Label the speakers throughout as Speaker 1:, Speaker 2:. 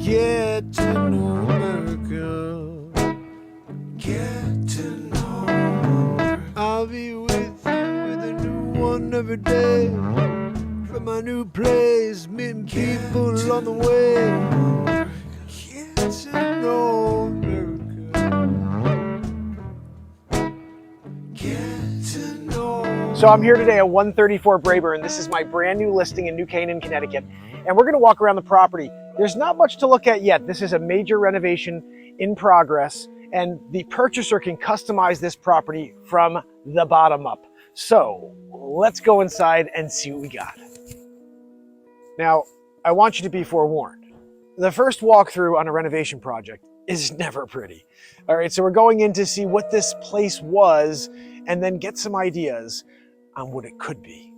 Speaker 1: Get to know America. Get to know America. I'll be with you with a new one every day. From my new place, meeting people on the way. Get to know America. Get to know.
Speaker 2: So I'm here today at 134 Brayburn. This is my brand new listing in New Canaan, Connecticut. And we're gonna walk around the property. There's not much to look at yet. This is a major renovation in progress, and the purchaser can customize this property from the bottom up. So let's go inside and see what we got. Now, I want you to be forewarned. The first walkthrough on a renovation project is never pretty. All right, so we're going in to see what this place was and then get some ideas on what it could be.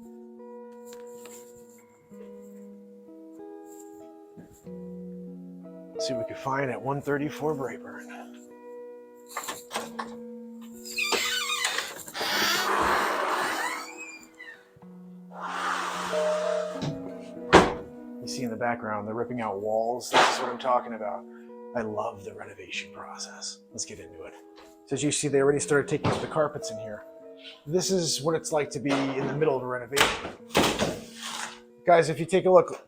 Speaker 2: Let's see what we can find at 134 Brayburn. You see in the background, they're ripping out walls. This is what I'm talking about. I love the renovation process. Let's get into it. So as you see, they already started taking up the carpets in here. This is what it's like to be in the middle of a renovation. Guys, if you take a look,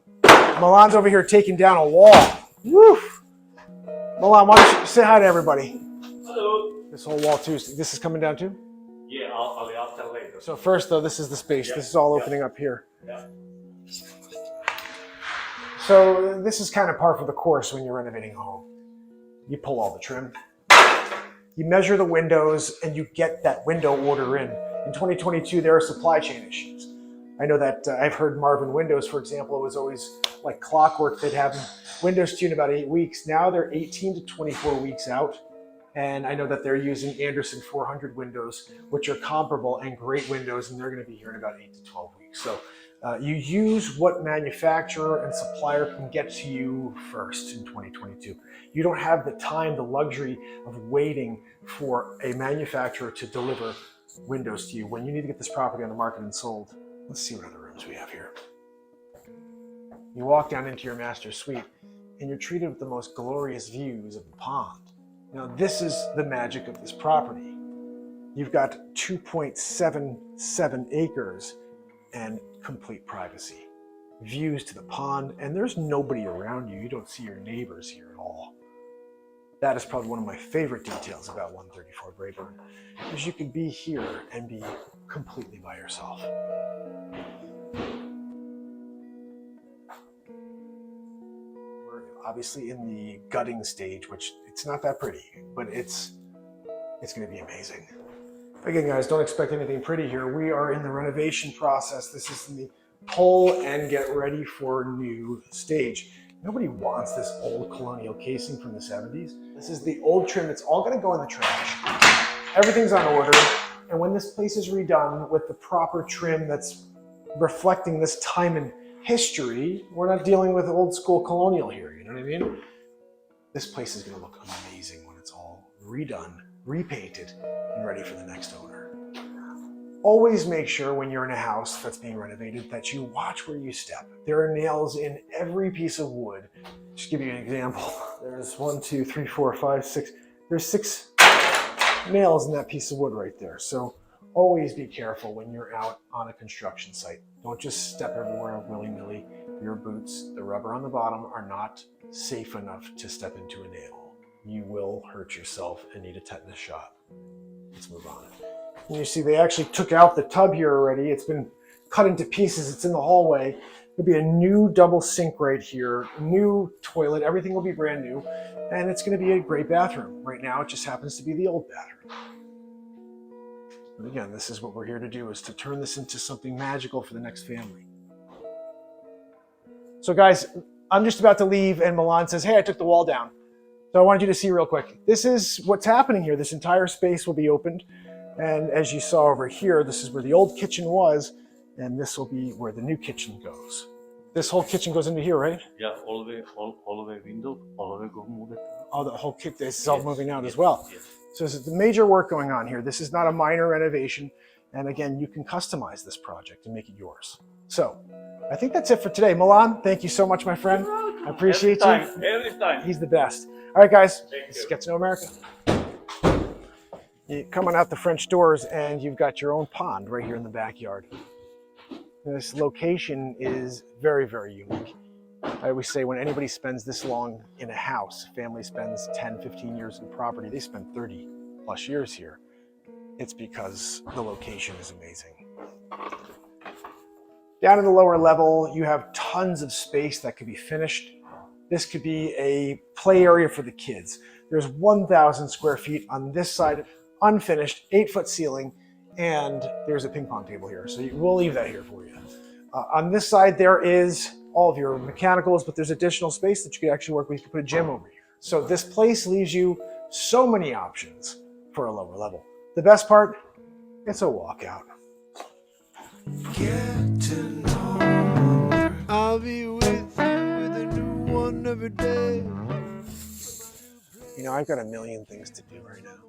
Speaker 2: Milan's over here taking down a wall. Woo! Milan, why don't you say hi to everybody?
Speaker 3: Hello.
Speaker 2: This whole wall too, this is coming down too?
Speaker 3: Yeah, I'll tell later.
Speaker 2: So first though, this is the space. Yeah. This is all opening up here.
Speaker 3: Yeah.
Speaker 2: So this is kind of par for the course when you're renovating a home. You pull all the trim, you measure the windows, and you get that window order in. In 2022, there are supply chain issues. I know that I've heard Marvin Windows, for example, it was always like clockwork. They'd have windows to you in about 8 weeks. Now they're 18 to 24 weeks out. And I know that they're using Anderson 400 windows, which are comparable and great windows, and they're going to be here in about 8 to 12 weeks. So you use what manufacturer and supplier can get to you first in 2022. You don't have the time, the luxury of waiting for a manufacturer to deliver windows to you when you need to get this property on the market and sold. Let's see what other rooms we have here. You walk down into your master suite and you're treated with the most glorious views of the pond. Now this is the magic of this property. You've got 2.77 acres and complete privacy. Views to the pond, and there's nobody around you. You don't see your neighbors here at all. That is probably one of my favorite details about 134 Brayburn, is you can be here and be completely by yourself. We're obviously in the gutting stage, which it's not that pretty, but it's going to be amazing. Again, guys, don't expect anything pretty here. We are in the renovation process. This is the pull and get ready for new stage. Nobody wants this old colonial casing from the 70s. This is the old trim. It's all going to go in the trash. Everything's on order. And when this place is redone with the proper trim that's reflecting this time in history, we're not dealing with old school colonial here. You know what I mean? This place is going to look amazing when it's all redone, repainted, and ready for the next owner. Always make sure when you're in a house that's being renovated that you watch where you step. There are nails in every piece of wood. Just give you an example. There's 1, 2, 3, 4, 5, 6. There's 6 nails in that piece of wood right there. So always be careful when you're out on a construction site. Don't just step everywhere willy-nilly. Your boots, the rubber on the bottom, are not safe enough to step into a nail. You will hurt yourself and need a tetanus shot. Let's move on. And you see they actually took out the tub here already. It's been cut into pieces. It's in the hallway. There'll be a new double sink right here, new toilet. Everything will be brand new. And it's going to be a great bathroom. Right now, it just happens to be the old bathroom. And again, this is what we're here to do, is to turn this into something magical for the next family. So guys, I'm just about to leave and Milan says, hey, I took the wall down. So I wanted you to see real quick. This is what's happening here. This entire space will be opened. And as you saw over here, this is where the old kitchen was, and this will be where the new kitchen goes. This whole kitchen goes into here, right?
Speaker 3: Yeah, all the way window, all the way go move it.
Speaker 2: Oh, the whole kit, this is all moving out as well.
Speaker 3: Yes.
Speaker 2: So this is the major work going on here. This is not a minor renovation. And again, you can customize this project and make it yours. So I think that's it for today. Milan, thank you so much, my friend. I appreciate you.
Speaker 3: Every time.
Speaker 2: He's the best. All right, guys, let's get to know America. You come on out the French doors and you've got your own pond right here in the backyard. This location is very, very unique. I always say when anybody spends this long in a house, family spends 10, 15 years in property, they spend 30 plus years here. It's because the location is amazing. Down in the lower level, you have tons of space that could be finished. This could be a play area for the kids. There's 1,000 square feet on this side, unfinished, 8-foot ceiling, and there's a ping pong table here. So we'll leave that here for you. On this side, there is all of your mechanicals, but there's additional space that you could actually work with. You could put a gym over here. So this place leaves you so many options for a lower level. The best part, it's a walkout.
Speaker 1: Get to know. I'll be with you with a new one every day.
Speaker 2: You know, I've got a million things to do right now.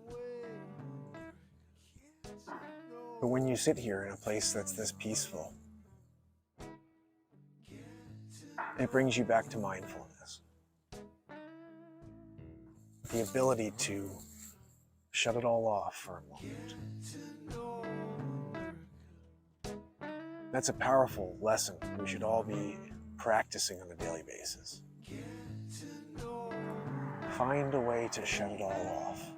Speaker 2: But when you sit here in a place that's this peaceful, it brings you back to mindfulness. The ability to shut it all off for a moment. That's a powerful lesson we should all be practicing on a daily basis. Find a way to shut it all off.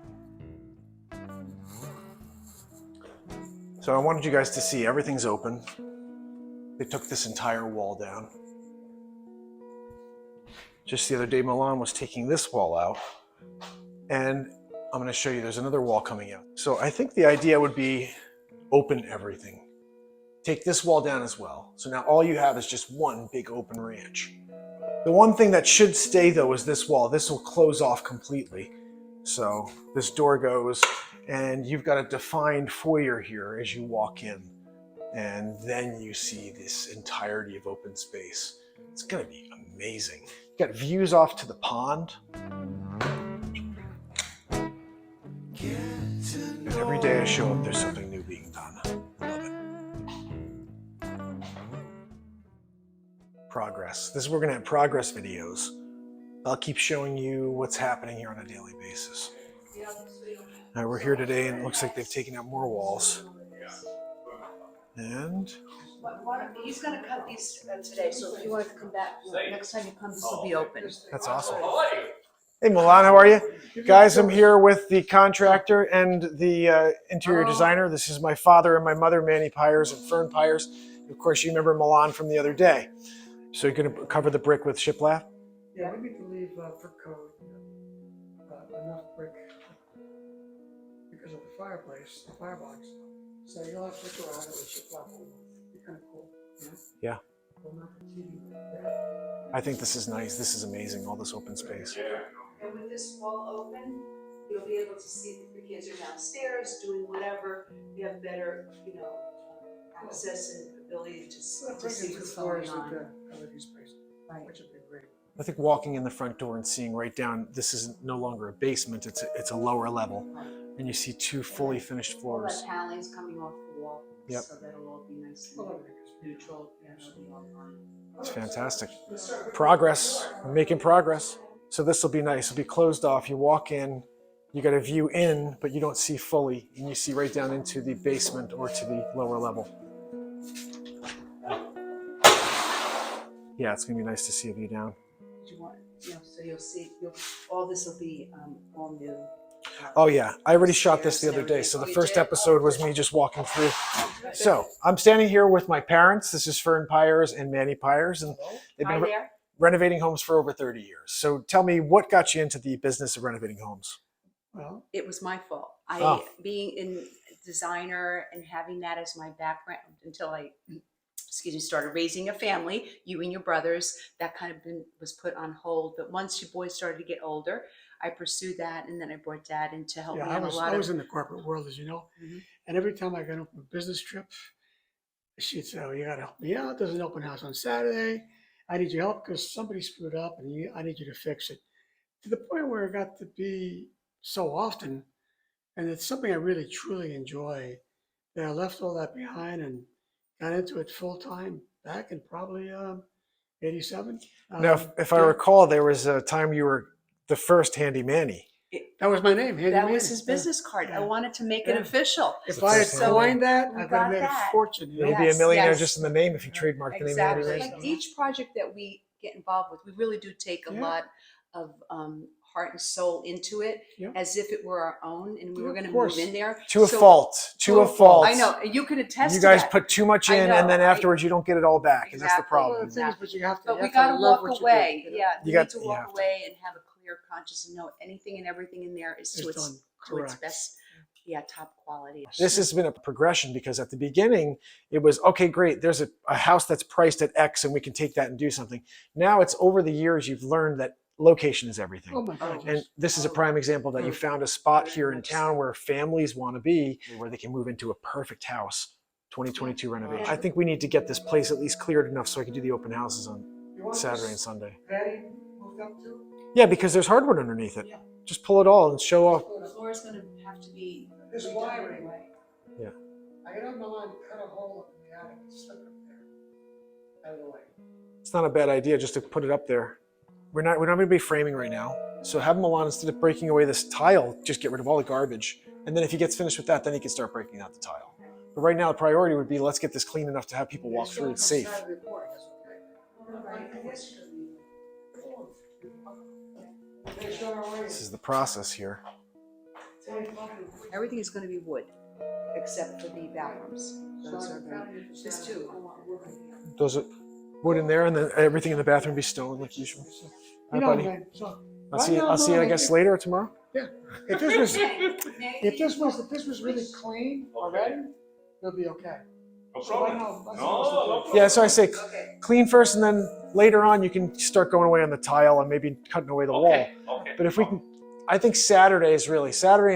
Speaker 2: So I wanted you guys to see everything's open. They took this entire wall down. Just the other day, Milan was taking this wall out, and I'm going to show you there's another wall coming out. So I think the idea would be open everything. Take this wall down as well. So now all you have is just one big open ranch. The one thing that should stay though is this wall. This will close off completely. So this door goes, and you've got a defined foyer here as you walk in. And then you see this entirety of open space. It's going to be amazing. You've got views off to the pond. And every day I show up, there's something new being done. I love it. Progress. This is where we're going to have progress videos. I'll keep showing you what's happening here on a daily basis. All right, we're here today, and it looks like they've taken out more walls. And
Speaker 4: he's going to cut these today, so if you want to come back, next time you come, this will be open.
Speaker 2: that's awesome. Hey, Milan, how are you? Guys, I'm here with the contractor and the interior designer. This is my father and my mother, MPires and MPires. Of course, you remember Milan from the other day. So you're going to cover the brick with shiplap?
Speaker 5: Yeah, we need to leave for code enough brick because of the fireplace, the firebox. So you'll have to look around it with shiplap. Be kind of cool.
Speaker 2: Yeah.
Speaker 5: We'll mount the TV there.
Speaker 2: I think this is nice. This is amazing, all this open space.
Speaker 4: And with this wall open, you'll be able to see that the kids are downstairs doing whatever. You have better, access and ability to see what's going on.
Speaker 5: Right. Which would be great.
Speaker 2: I think walking in the front door and seeing right down, this is no longer a basement, it's a lower level. And you see two fully finished
Speaker 4: All
Speaker 2: floors.
Speaker 4: that paneling's coming off the wall.
Speaker 2: Yep.
Speaker 4: So that'll all be nice and neutral. Yeah, it'll be all fine.
Speaker 2: It's fantastic. Progress, we're making progress. So this will be nice, it'll be closed off. You walk in, you got a view in, but you don't see fully, and you see right down into the basement or to the lower level. Yeah, it's gonna be nice to see a view down.
Speaker 4: You want, so you'll see, all this will be all new.
Speaker 2: Oh yeah, I already shot this the other day. So the first episode was me just walking through. So I'm standing here with my parents. This is MPires and MPires, and they've been renovating homes for over 30 years. So tell me, what got you into the business of renovating homes?
Speaker 5: Well,
Speaker 4: It was my fault. Being in designer and having that as my background until I started raising a family, you and your brothers, that kind of was put on hold. But once your boys started to get older, I pursued that, and then I brought Dad in to help me on a lot
Speaker 5: I was in the corporate world, as you know, and every time I got on a business trip, she'd say, "Oh, you got to help me out. There's an open house on Saturday. I need your help because somebody screwed up, and I need you to fix it." To the point where it got to be so often, and it's something I really truly enjoy, that I left all that behind and got into it full time back in probably 87.
Speaker 2: Now, if I
Speaker 5: yeah,
Speaker 2: recall, there was a time you were the first Handy Manny.
Speaker 5: that was my name. Handy
Speaker 4: That
Speaker 5: Manny.
Speaker 4: was his business card. I
Speaker 5: Yeah.
Speaker 4: wanted to make it
Speaker 5: Yeah.
Speaker 4: official.
Speaker 5: If I had
Speaker 2: So
Speaker 5: coined that,
Speaker 4: we
Speaker 5: I would
Speaker 4: got
Speaker 5: have made
Speaker 4: that.
Speaker 5: a fortune.
Speaker 2: You'd be a
Speaker 4: Yes,
Speaker 2: millionaire
Speaker 4: yes.
Speaker 2: just in the name if you trademarked the name Handy
Speaker 4: Exactly.
Speaker 2: Manny.
Speaker 4: Like each project that we get involved with, we really do take a
Speaker 5: Yeah.
Speaker 4: lot of heart and soul into it,
Speaker 5: Yeah.
Speaker 4: as if it were our own, and we
Speaker 5: Yeah,
Speaker 4: were
Speaker 5: of
Speaker 4: going to
Speaker 5: course.
Speaker 4: move in there.
Speaker 2: To a
Speaker 4: So-
Speaker 2: fault. To a fault.
Speaker 4: I know. You could attest
Speaker 2: You
Speaker 4: to
Speaker 2: guys
Speaker 4: that.
Speaker 2: put too much
Speaker 4: I
Speaker 2: in,
Speaker 4: know,
Speaker 2: and then
Speaker 4: I-
Speaker 2: afterwards you don't get it all back, and that's the
Speaker 4: Exactly.
Speaker 5: Well,
Speaker 2: problem.
Speaker 5: the thing is, but you have to.
Speaker 4: But
Speaker 5: you
Speaker 4: we
Speaker 5: have
Speaker 4: got to
Speaker 5: love
Speaker 4: walk
Speaker 5: what you
Speaker 4: away.
Speaker 5: do, you know?
Speaker 4: Yeah,
Speaker 2: You
Speaker 4: we
Speaker 2: got-
Speaker 4: need to
Speaker 2: you
Speaker 4: walk
Speaker 2: have to.
Speaker 4: away and have a clear conscience and know anything and everything in there is
Speaker 5: It's
Speaker 4: to its
Speaker 5: done
Speaker 4: to its
Speaker 5: correct.
Speaker 4: best, top quality.
Speaker 2: This has been a progression because at the beginning it was, okay, great, there's a house that's priced at X and we can take that and do something. Now it's over the years you've learned that location is everything.
Speaker 5: Oh my God.
Speaker 2: And
Speaker 5: yes.
Speaker 2: this is a prime example that you found a spot here in town where families want to be, where they can move into a perfect house. 2022 renovation. I think we need to get this place at least cleared enough so I can do the open houses on
Speaker 5: You want
Speaker 2: Saturday
Speaker 5: this
Speaker 2: and Sunday.
Speaker 5: patio moved up too?
Speaker 2: Yeah, because there's hardwood underneath it.
Speaker 5: Yeah.
Speaker 2: Just pull it all and show off.
Speaker 4: The floor is going to have to be
Speaker 5: This
Speaker 4: redone
Speaker 5: wiring.
Speaker 4: anyway.
Speaker 5: I got on my line, cut a hole in the attic, and slip it up there. Out of the way.
Speaker 2: It's not a bad idea just to put it up there. We're not going to be framing right now. So have Milan, instead of breaking away this tile, just get rid of all the garbage. And then if he gets finished with that, then he can start breaking out the tile. But right now the priority would be, let's get this clean enough to have people walk through it safe.
Speaker 5: Saturday morning, that's okay.
Speaker 2: This is the process here.
Speaker 4: Everything is going to be wood, except for the bathrooms. Those are this too.
Speaker 2: Those are wood in there, and then everything in the bathroom be stone like usual.
Speaker 5: You
Speaker 2: Hi,
Speaker 5: know,
Speaker 2: buddy.
Speaker 5: man, so
Speaker 2: I'll see you, I guess, later or tomorrow.
Speaker 5: if this was really clean already, it'll be okay.
Speaker 3: No
Speaker 5: So right
Speaker 3: problem.
Speaker 5: now,
Speaker 3: No,
Speaker 2: Yeah, so I say
Speaker 4: Okay.
Speaker 2: clean first, and then later on you can start going away on the tile and maybe cutting away the wall.
Speaker 3: Okay.
Speaker 2: But if we can, I think Saturday and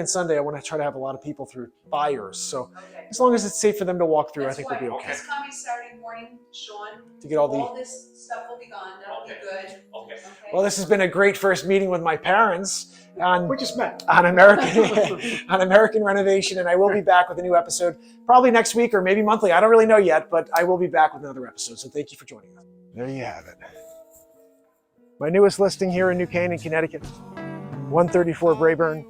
Speaker 2: Sunday, I want to try to have a lot of people through, buyers. So
Speaker 4: Okay.
Speaker 2: as long as it's safe for them to walk through,
Speaker 4: That's
Speaker 2: I think
Speaker 4: why
Speaker 2: we'll be okay.
Speaker 4: It's coming Saturday morning, Sean.
Speaker 2: To get all
Speaker 4: this stuff will be gone. That'll
Speaker 3: Okay.
Speaker 4: be good.
Speaker 3: Okay.
Speaker 2: Well, this has been a great first meeting with my parents on
Speaker 5: We just met.
Speaker 2: American Renovation, and I will be back with a new episode probably next week or maybe monthly. I don't really know yet, but I will be back with another episode. So thank you for joining us. There you have it. My newest listing here in New Canaan, Connecticut, 134 Brayburn.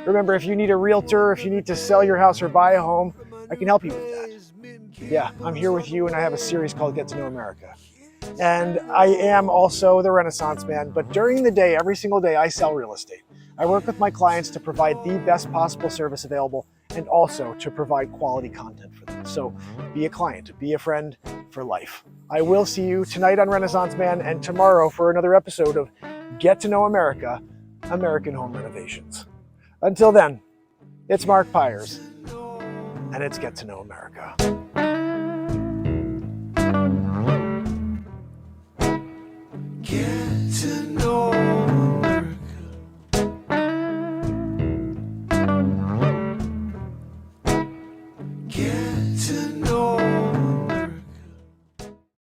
Speaker 2: Remember, if you need a realtor, if you need to sell your house or buy a home, I can help you with that. Yeah, I'm here with you, and I have a series called Get to Know America. And I am also the Renaissance man, but during the day, every single day, I sell real estate. I work with my clients to provide the best possible service available and also to provide quality content for them. So be a client, be a friend for life. I will see you tonight on Renaissance Man and tomorrow for another episode of Get to Know America, American Home Renovations. Until then, it's Mark Pires, and it's Get to Know America.
Speaker 1: Get to